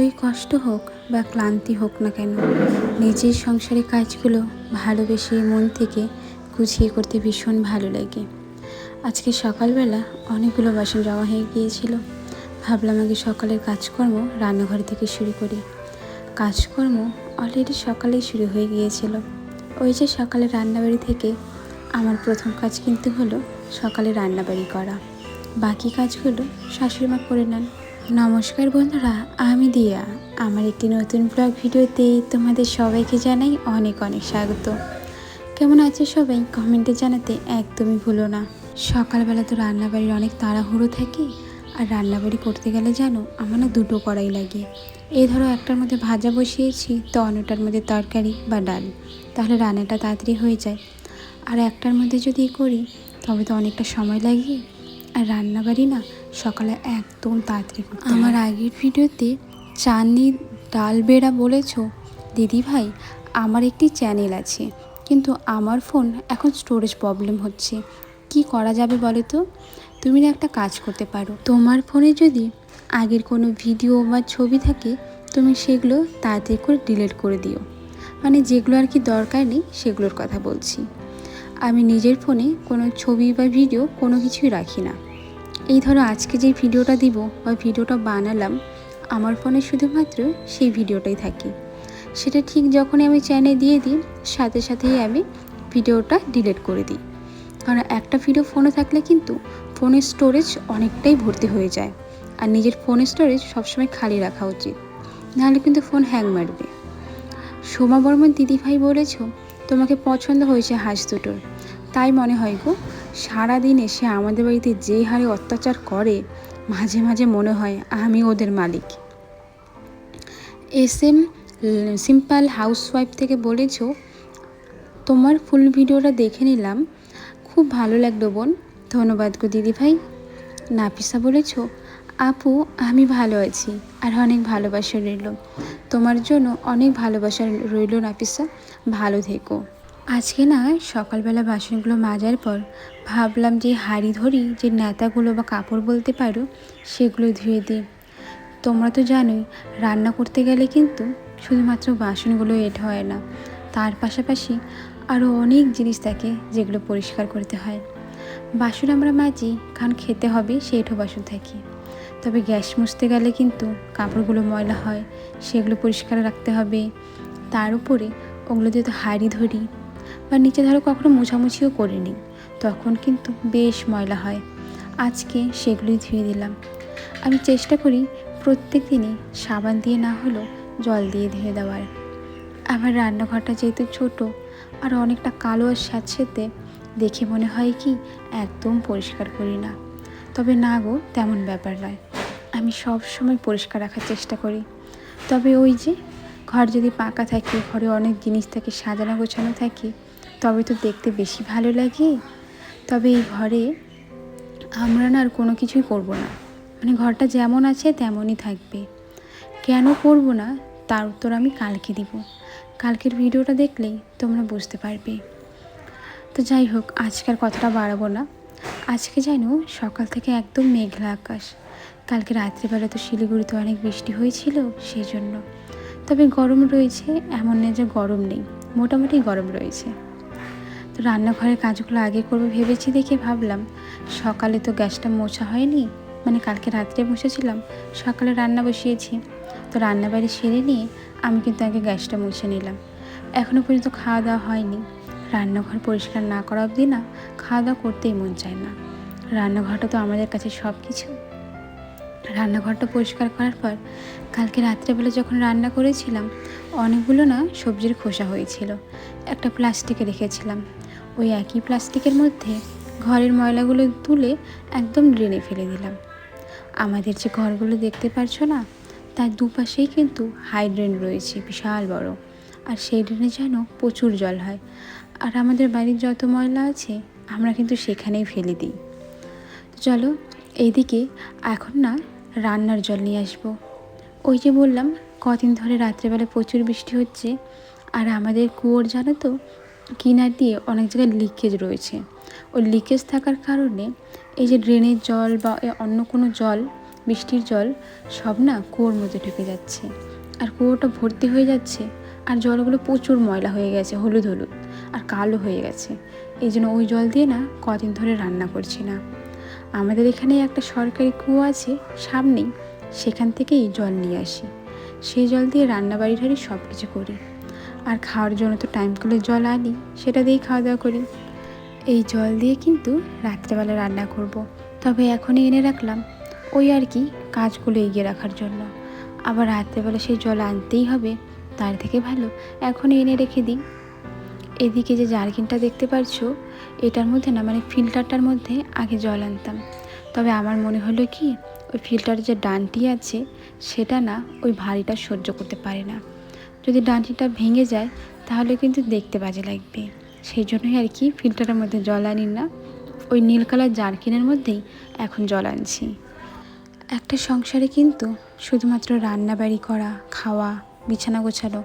যতই কষ্ট হোক বা ক্লান্তি হোক না কেন, নিজের সংসারের কাজগুলো ভালোবেসে মন থেকে গুছিয়ে করতে ভীষণ ভালো লাগে। আজকে সকালবেলা অনেকগুলো বাসন জমা হয়ে গিয়েছিল। ভাবলাম আগে সকালের কাজকর্ম রান্নাঘর থেকে শুরু করি। কাজকর্ম অলরেডি সকালেই শুরু হয়ে গিয়েছিল। ওই যে সকালে রান্নাবাড়ি থেকে আমার প্রথম কাজ কিন্তু হলো সকালে রান্নাবাড়ি করা। বাকি কাজগুলো শাশুড়িমা করে নেন। নমস্কার বন্ধুরা, আমি দিয়া। আমার একটি নতুন ব্লগ ভিডিওতে তোমাদের সবাইকে জানাই অনেক অনেক স্বাগত। কেমন আছে সবাই কমেন্টে জানাতে একদমই ভুলো না। সকালবেলা তো রান্নাবাড়ির অনেক তাড়াহুড়ো থাকে, আর রান্নাবাড়ি করতে গেলে জানো আমার না দুটো কড়াই লাগে। এই ধরো একটার মধ্যে ভাজা বসিয়েছি তো অন্যটার মধ্যে তরকারি বা ডাল, তাহলে রান্নাটা তাড়াতাড়ি হয়ে যায়। আর একটার মধ্যে যদি করি তবে তো অনেকটা সময় লাগে। আর রান্নাবাড়ি না সকালে একদম তাড়াতাড়ি করতে। আমার আগের ভিডিওতে চাটনি ডাল বেড়া বলেছো দিদি ভাই, আমার একটি চ্যানেল আছে, কিন্তু আমার ফোন এখন স্টোরেজ প্রবলেম হচ্ছে। কি করা যাবে বলো তো? তুমি না একটা কাজ করতে পারো, তোমার ফোনে যদি আগের কোনো ভিডিও বা ছবি থাকে তুমি সেগুলো তাড়াতাড়ি করে ডিলিট করে দিও। মানে যেগুলো আর কি দরকার নেই সেগুলোর কথা বলছি। আমি নিজের ফোনে কোনো ছবি বা ভিডিও কোনো কিছুই রাখি না। এই ধরো আজকে যে ভিডিওটা দিব বা ভিডিওটা বানালাম, আমার ফোনে শুধুমাত্র সেই ভিডিওটাই থাকে। সেটা ঠিক যখনই আমি চ্যানেলে দিয়ে দিই সাথে সাথেই আমি ভিডিওটা ডিলিট করে দিই। কারণ একটা ভিডিও ফোনে থাকলে কিন্তু ফোনের স্টোরেজ অনেকটাই ভর্তি হয়ে যায়। আর নিজের ফোনের স্টোরেজ সবসময় খালি রাখা উচিত, নাহলে কিন্তু ফোন হ্যাং মারবে। সোমা বর্মন দিদিভাই বলেছ তোমাকে পছন্দ হয়েছে হাঁস দুটোর। তাই মনে হয় গো, সারাদিন এসে আমাদের বাড়িতে যে হারে অত্যাচার করে, মাঝে মাঝে মনে হয় আমি ওদের মালিক। SM সিম্পল হাউসওয়াইফ থেকে বলেছ তোমার ফুল ভিডিওটা দেখে নিলাম, খুব ভালো লাগলো বোন। ধন্যবাদ গো দিদিভাই। নাফিসা বলেছ আপু আমি ভালো আছি, আর অনেক ভালোবাসা রইল তোমার জন্য, অনেক ভালোবাসা রইল নাফিসা, ভালো থেকো। আজকে না সকালবেলা বাসনগুলো মাজার পর ভাবলাম যে হাঁড়ি ধরি যে নেতাগুলো বা কাপড় বলতে পারো সেগুলো ধুয়ে দিই। তোমরা তো জানোই রান্না করতে গেলে কিন্তু শুধুমাত্র বাসনগুলো এড হয় না, তার পাশাপাশি আরও অনেক জিনিস থাকে যেগুলো পরিষ্কার করতে হয়। বাসন আমরা মাজি কারণ খেতে হবে সেইঠো বাসন থাকি, তবে গ্যাস মুছতে গেলে কিন্তু কাপড়গুলো ময়লা হয়, সেগুলো পরিষ্কার রাখতে হবে। তার উপরে ওগুলো দিয়ে তো হাঁড়ি ধরি বা নিচে ধরো কখনো মোছামুছিও করে নিই, তখন কিন্তু বেশ ময়লা হয়। আজকে সেগুলোই ধুয়ে দিলাম। আমি চেষ্টা করি প্রত্যেক দিনই সাবান দিয়ে না হলেও জল দিয়ে ধুয়ে দেওয়ার। আমার রান্নাঘরটা যেহেতু ছোট আর অনেকটা কালো আর স্যাঁতসেঁতে, দেখে মনে হয় কি একদম পরিষ্কার করি না। তবে না গো, তেমন ব্যাপার নয়, আমি সব সময় পরিষ্কার রাখার চেষ্টা করি। তবে ওই যে ঘর যদি পাকা থাকে, ঘরে অনেক জিনিস থাকে, সাজানো গোছানো থাকে, তবে তো দেখতে বেশি ভালো লাগে। তবে এই ঘরে আমরা না আর কোনো কিছুই করব না, মানে ঘরটা যেমন আছে তেমনই থাকবে। কেন করব না তার উত্তর আমি কালকে দিব। কালকের ভিডিওটা দেখলেই তোমরা বুঝতে পারবে। তো যাই হোক, আজকের কথাটা বাড়াবো না। আজকে জানো সকাল থেকে একদম মেঘলা আকাশ। কালকে রাত্রিবেলা তো শিলিগুড়িতে অনেক বৃষ্টি হয়েছিল সেই জন্য। তবে গরম রয়েছে, এমন নেই যে গরম নেই, মোটামুটি গরম রয়েছে। তো রান্নাঘরের কাজগুলো আগে করবো ভেবেছি দেখে ভাবলাম সকালে তো গ্যাসটা মোছা হয়নি, মানে কালকে রাত্রে বসেছিলাম, সকালে রান্না বসিয়েছি, তো রান্নাবাড়ি সেরে নিয়ে আমি কিন্তু আগে গ্যাসটা মুছে নিলাম। এখনও পর্যন্ত খাওয়া দাওয়া হয়নি। রান্নাঘর পরিষ্কার না করা অবধি না খাওয়া দাওয়া করতেই মন চায় না। রান্নাঘরটা তো আমাদের কাছে সব কিছু। রান্নাঘরটা পরিষ্কার করার পর কালকে রাত্রেবেলা যখন রান্না করেছিলাম অনেকগুলো না সবজির খোসা হয়েছিল, একটা প্লাস্টিকে রেখেছিলাম। ওই একই প্লাস্টিকের মধ্যে ঘরের ময়লাগুলো তুলে একদম ড্রেনে ফেলে দিলাম। আমাদের যে ঘরগুলো দেখতে পারছো না, তার দুপাশেই কিন্তু হাই ড্রেন রয়েছে বিশাল বড়, আর সেই ড্রেনে যেন প্রচুর জল হয়। আর আমাদের বাড়ির যত ময়লা আছে আমরা কিন্তু সেখানেই ফেলে দিই। চলো এইদিকে এখন না রান্নার জল নিয়ে আসবো। ওই যে বললাম কদিন ধরে রাত্রেবেলা প্রচুর বৃষ্টি হচ্ছে, আর আমাদের কুয়োর জানো তো কিনার দিয়ে অনেক জায়গায় লিকেজ রয়েছে। ওই লিকেজ থাকার কারণে এই যে ড্রেনের জল বা অন্য কোনো জল বৃষ্টির জল সব না কুয়োর মধ্যে ঢুকে যাচ্ছে, আর কুয়োটা ভর্তি হয়ে যাচ্ছে, আর জলগুলো প্রচুর ময়লা হয়ে গেছে, হলুদ হলুদ আর কালো হয়ে গেছে। এই জন্য ওই জল দিয়ে না কদিন ধরে রান্না করছি না। আমাদের এখানে একটা সরকারি কুয়ো আছে সামনেই, সেখান থেকেই জল নিয়ে আসি। সেই জল দিয়ে রান্নাবাড়ি ঠাড়ি সব কিছু করি, আর খাওয়ার জন্য তো টাইম করে জল আনি, সেটা দিয়েই খাওয়া দাওয়া করি। এই জল দিয়ে কিন্তু রাত্রেবেলা রান্না করব, তবে এখনই এনে রাখলাম ওই আর কি কাজগুলো এগিয়ে রাখার জন্য। আবার রাত্রেবেলা সেই জল আনতেই হবে, তার থেকে ভালো এখনই এনে রেখে দিই। এদিকে যে জারকিনটা দেখতে পারছো, এটার মধ্যে না মানে ফিল্টারটার মধ্যে আগে জল আনতাম, তবে আমার মনে হলো কি ওই ফিল্টারের যে ডান্টি আছে সেটা না ওই ভারীটা সহ্য করতে পারে না। যদি ডান্টিটা ভেঙে যায় তাহলে কিন্তু দেখতে বাজে লাগবে, সেই জন্যই আর কি ফিল্টারের মধ্যে জল আনি না, ওই নীল কালার জারকিনের মধ্যেই এখন জল আনছি। একটা সংসারে কিন্তু শুধুমাত্র রান্নাবাড়ি করা, খাওয়া, বিছানা গোছানো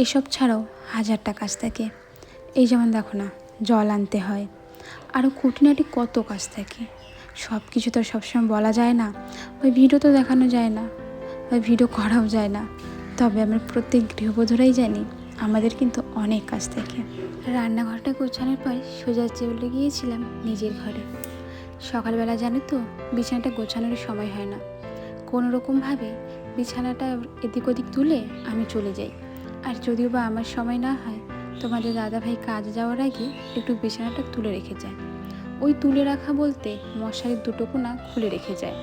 এসব ছাড়াও হাজারটা কাজ থাকে। এই যেমন দেখো না, জল আনতে হয়, আরও খুঁটিনাটি কত কাজ থাকে। সব কিছু তো সবসময় বলা যায় না, ওই ভিডিও তো দেখানো যায় না, ওই ভিডিও করাও যায় না। তবে আমরা প্রত্যেক গৃহবধূরাই জানি আমাদের কিন্তু অনেক কাজ থাকে। রান্নাঘরটা গোছানোর পর সোজা চলে গিয়েছিলাম নিজের ঘরে। সকালবেলা জানো তো বিছানাটা গোছানোর সময় হয় না, কোনো রকমভাবে বিছানাটা এদিক ওদিক তুলে আমি চলে যাই। আর যদিও বা আমার সময় না হয়, তোমাদের দাদাভাই কাজ যাওয়ার আগে একটু বিছানাটা তুলে রেখে যায়। ওই তুলে রাখা বলতে মশারির দুটো কোণা খুলে রেখে যায়,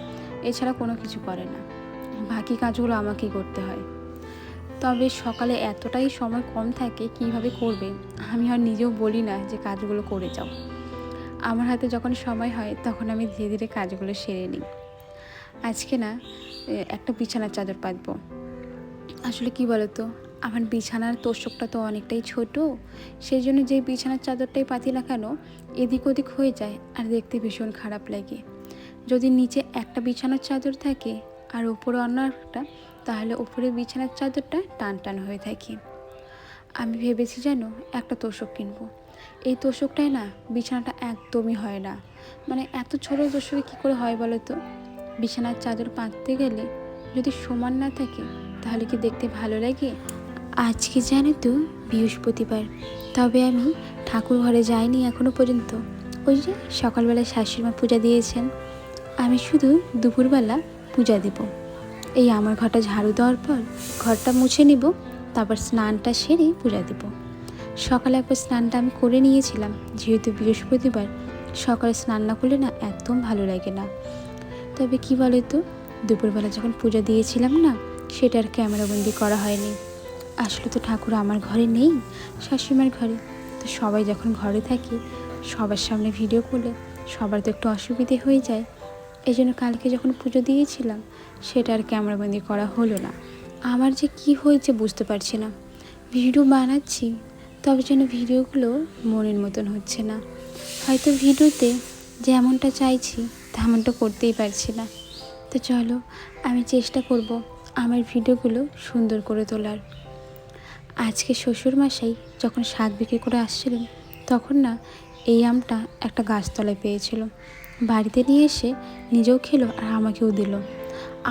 এছাড়া কোনো কিছু করে না। বাকি কাজগুলো আমাকেই করতে হয়। তবে সকালে এতটাই সময় কম থাকে, কিভাবে করবে আমি আর নিজেও বলি না যে কাজগুলো করে যাও। আমার হাতে যখন সময় হয় তখন আমি ধীরে ধীরে কাজগুলো সেরে নিই। আজকে না একটা বিছানার চাদর পাতবো। আসলে কি বলতো, আমার বিছানার তোষকটা তো অনেকটাই ছোট, সেই জন্য যে বিছানার চাদরটাই পাতি না কেন এদিক ওদিক হয়ে যায় আর দেখতে ভীষণ খারাপ লাগে। যদি নিচে একটা বিছানার চাদর থাকে আর উপরে অন্য একটা, তাহলে উপরে বিছানার চাদরটা টান টান হয়ে থাকে। আমি ভেবেছি যেন একটা তোষক কিনবো। এই তোষকটায় না বিছানাটা একদমই হয় না, মানে এত ছোটো তোষকে কী করে হয় বলো তো। বিছানার চাদর পাততে গেলে যদি সমান না থাকে তাহলে কি দেখতে ভালো লাগে। আজকে জানো তো বৃহস্পতিবার, তবে আমি ঠাকুর ঘরে যাইনি এখনো পর্যন্ত। ওই যে সকালবেলায় শাশুড়িমা পূজা দিয়েছেন, আমি শুধু দুপুরবেলা পূজা দেব। এই আমার ঘরটা ঝাড়ু দেওয়ার পর ঘরটা মুছে নিব, তারপর স্নানটা সেরে পূজা দেব। সকালে একবার স্নানটা আমি করে নিয়েছিলাম, যেহেতু বৃহস্পতিবার সকালে স্নান না করলে না একদম ভালো লাগে না। তবে কি বলো তো, দুপুরবেলা যখন পূজা দিয়েছিলাম না, সেটা আর ক্যামেরাবন্দি করা হয়নি। আসলে তো ঠাকুর আমার ঘরে নেই, শাশুড়িমার ঘরে। তো সবাই যখন ঘরে থাকি সবার সামনে ভিডিও করলে সবার তো একটু অসুবিধে হয়ে যায়। এই জন্য কালকে যখন পুজো দিয়েছিলাম সেটা আর ক্যামেরাবন্দি করা হলো না। আমার যে কি হয়েছে বুঝতে পারছি না, ভিডিও বানাচ্ছি তবে যেন ভিডিওগুলো মনের মতন হচ্ছে না। হয়তো ভিডিওতে যেমনটা চাইছি তেমনটা করতেই পারছি না। তো চলো আমি চেষ্টা করব আমার ভিডিওগুলো সুন্দর করে তোলার। আজকে শ্বশুরমশাই যখন শাক বিক্রি করে আসছিলেন তখন না এই আমটা একটা গাছতলায় পেয়েছিল, বাড়িতে নিয়ে এসে নিজেও খেলো আর আমাকেও দিল।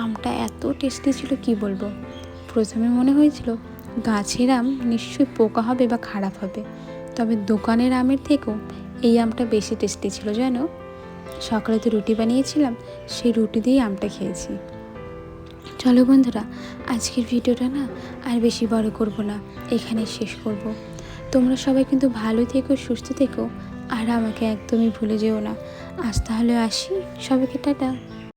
আমটা এত টেস্টি ছিল কি বলবো। প্রথমে মনে হয়েছিল গাছের আম নিশ্চয়ই পোকা হবে বা খারাপ হবে, তবে দোকানের আমের থেকেও এই আমটা বেশি টেস্টি ছিল জানো। সকালে তো রুটি বানিয়েছিলাম, সেই রুটি দিয়েই আমটা খেয়েছি। চলো বন্ধুরা, আজকের ভিডিওটা না আর বেশি বড় করব না, এখানে শেষ করব। তোমরা সবাই কিন্তু ভালো থেকো, সুস্থ থেকো, আর আমাকে একদমই ভুলে যেও না। আজ তাহলে আসি, সবাইকে টাটা।